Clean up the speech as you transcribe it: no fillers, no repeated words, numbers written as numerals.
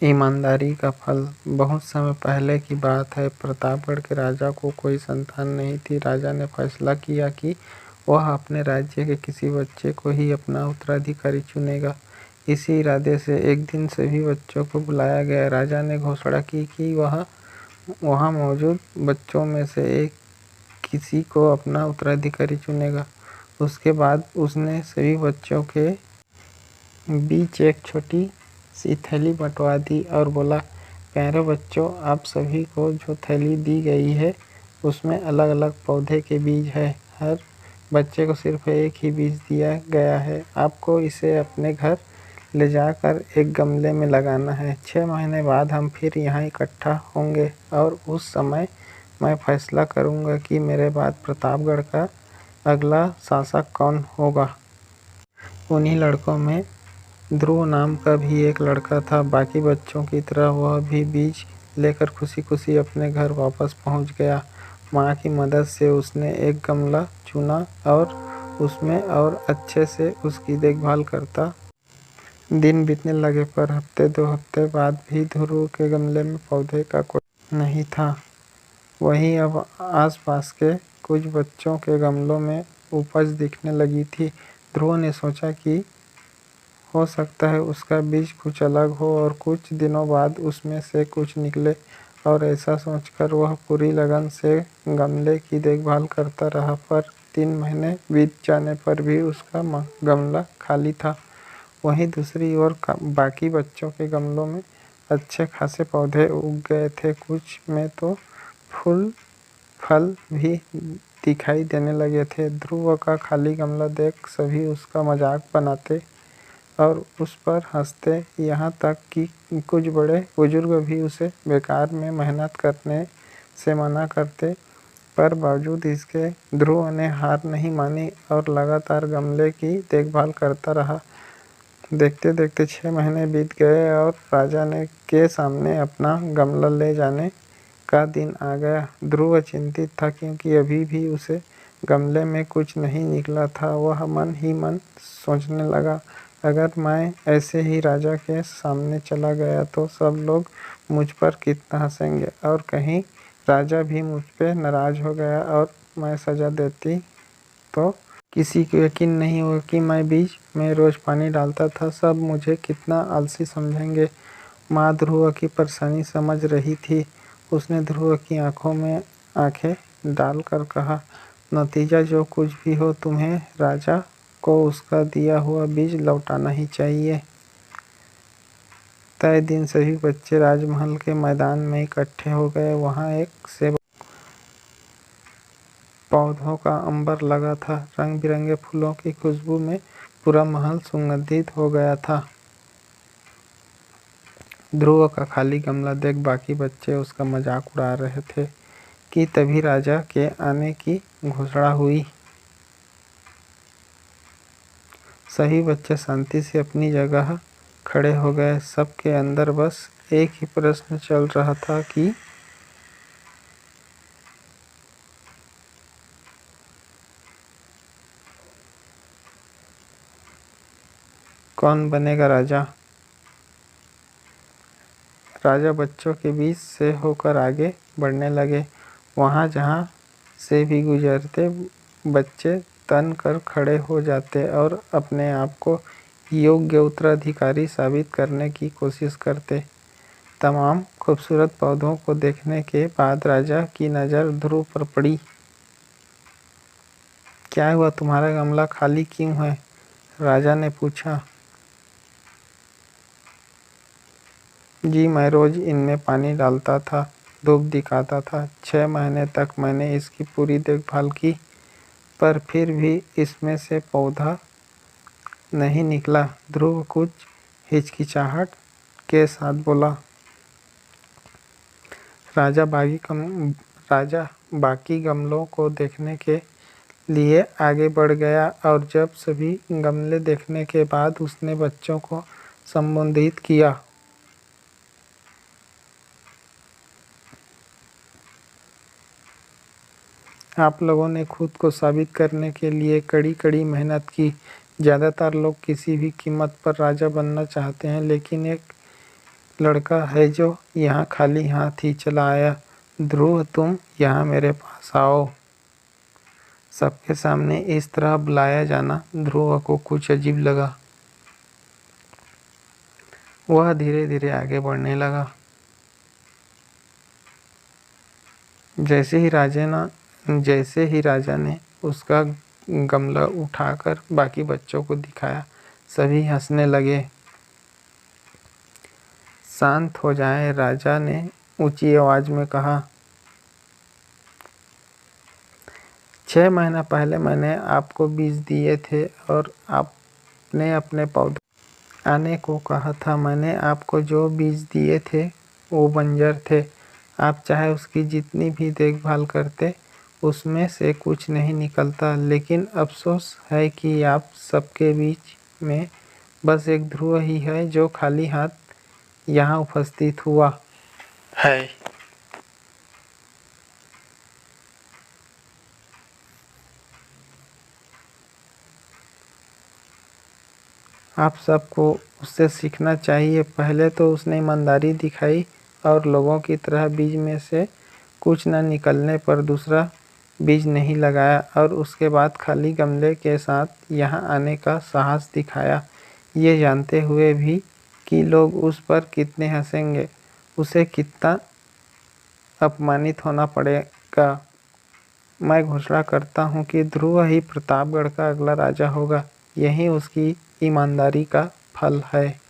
ईमानदारी का फल। बहुत समय पहले की बात है। प्रतापगढ़ के राजा को कोई संतान नहीं थी। राजा ने फैसला किया कि वह अपने राज्य के किसी बच्चे को ही अपना उत्तराधिकारी चुनेगा। इसी इरादे से एक दिन सभी बच्चों को बुलाया गया। राजा ने घोषणा की कि वह वहाँ मौजूद बच्चों में से एक किसी को अपना उत्तराधिकारी चुनेगा। उसके बाद उसने सभी बच्चों के बीच एक छोटी सी थैली बंटवा दी और बोला, प्यारे बच्चों, आप सभी को जो थैली दी गई है उसमें अलग अलग पौधे के बीज है। हर बच्चे को सिर्फ एक ही बीज दिया गया है। आपको इसे अपने घर ले जाकर एक गमले में लगाना है। 6 महीने बाद हम फिर यहाँ इकट्ठा होंगे और उस समय मैं फैसला करूँगा कि मेरे बाद प्रतापगढ़ का अगला शासक कौन होगा। उन्हीं लड़कों में ध्रुव नाम का भी एक लड़का था। बाकी बच्चों की तरह वह भी बीज लेकर खुशी खुशी अपने घर वापस पहुंच गया। माँ की मदद से उसने एक गमला चुना और उसमें और अच्छे से उसकी देखभाल करता। दिन बीतने लगे पर हफ्ते 2 हफ्ते बाद भी ध्रुव के गमले में पौधे का कोई नहीं था। वहीं अब आसपास के कुछ बच्चों के गमलों में उपज दिखने लगी थी। ध्रुव ने सोचा कि हो सकता है उसका बीज कुछ अलग हो और कुछ दिनों बाद उसमें से कुछ निकले। और ऐसा सोचकर वह पूरी लगन से गमले की देखभाल करता रहा। पर 3 महीने बीत जाने पर भी उसका गमला खाली था। वहीं दूसरी ओर बाकी बच्चों के गमलों में अच्छे खासे पौधे उग गए थे। कुछ में तो फूल फल भी दिखाई देने लगे थे। ध्रुव का खाली गमला देख सभी उसका मजाक बनाते और उस पर हंसते। यहाँ तक कि कुछ बड़े बुजुर्ग भी उसे बेकार में मेहनत करने से मना करते। पर बावजूद इसके ध्रुव ने हार नहीं मानी और लगातार गमले की देखभाल करता रहा। देखते देखते 6 महीने बीत गए और राजा ने के सामने अपना गमला ले जाने का दिन आ गया। ध्रुव चिंतित था क्योंकि अभी भी उसे गमले में कुछ नहीं निकला था। वह मन ही मन सोचने लगा, अगर मैं ऐसे ही राजा के सामने चला गया तो सब लोग मुझ पर कितना हंसेंगे और कहीं राजा भी मुझ पे नाराज हो गया और मैं सजा देती तो किसी को यकीन नहीं होगा कि मैं बीज में रोज पानी डालता था। सब मुझे कितना आलसी समझेंगे। माँ ध्रुव की परेशानी समझ रही थी। उसने ध्रुव की आंखों में आंखें डालकर कहा, नतीजा जो कुछ भी हो, तुम्हें राजा को उसका दिया हुआ बीज लौटाना ही चाहिए। तय दिन सभी बच्चे राजमहल के मैदान में इकट्ठे हो गए। वहां एक से पौधों का अंबर लगा था। रंग बिरंगे फूलों की खुशबू में पूरा महल सुगंधित हो गया था। ध्रुव का खाली गमला देख बाकी बच्चे उसका मजाक उड़ा रहे थे कि तभी राजा के आने की घोषणा हुई। सभी बच्चे शांति से अपनी जगह खड़े हो गए। सबके अंदर बस एक ही प्रश्न चल रहा था कि कौन बनेगा राजा। राजा बच्चों के बीच से होकर आगे बढ़ने लगे। वहाँ जहाँ से भी गुजरते बच्चे तन कर खड़े हो जाते और अपने आप को योग्य उत्तराधिकारी साबित करने की कोशिश करते। तमाम खूबसूरत पौधों को देखने के बाद राजा की नज़र ध्रुव पर पड़ी। क्या हुआ, तुम्हारा गमला खाली क्यों है? राजा ने पूछा। जी, मैं रोज इनमें पानी डालता था, धूप दिखाता था। 6 महीने तक मैंने इसकी पूरी देखभाल की, पर फिर भी इसमें से पौधा नहीं निकला। ध्रुव कुछ हिचकिचाहट के साथ बोला। राजा बाकी गमलों को देखने के लिए आगे बढ़ गया और जब सभी गमले देखने के बाद उसने बच्चों को संबोधित किया। आप लोगों ने खुद को साबित करने के लिए कड़ी कड़ी मेहनत की। ज़्यादातर लोग किसी भी कीमत पर राजा बनना चाहते हैं, लड़का है जो यहाँ खाली हाथ ही चला आया। ध्रुव, तुम यहाँ मेरे पास आओ। सबके सामने इस तरह बुलाया जाना ध्रुव को कुछ अजीब लगा। वह धीरे धीरे आगे बढ़ने लगा। जैसे ही राजा ने उसका गमला उठाकर बाकी बच्चों को दिखाया, सभी हंसने लगे। शांत हो जाएं, राजा ने ऊंची आवाज में कहा। 6 महीना पहले मैंने आपको बीज दिए थे और आपने अपने पौधे आने को कहा था। मैंने आपको जो बीज दिए थे वो बंजर थे। आप चाहे उसकी जितनी भी देखभाल करते, उसमें से कुछ नहीं निकलता। लेकिन अफसोस है कि आप सबके बीच में बस एक ध्रुव ही है जो खाली हाथ यहाँ उपस्थित हुआ है। आप सबको उससे सीखना चाहिए। पहले तो उसने ईमानदारी दिखाई और लोगों की तरह बीज में से कुछ न निकलने पर दूसरा बीज नहीं लगाया, और उसके बाद खाली गमले के साथ यहाँ आने का साहस दिखाया, ये जानते हुए भी कि लोग उस पर कितने हंसेंगे, उसे कितना अपमानित होना पड़ेगा। मैं घोषणा करता हूँ कि ध्रुव ही प्रतापगढ़ का अगला राजा होगा। यही उसकी ईमानदारी का फल है।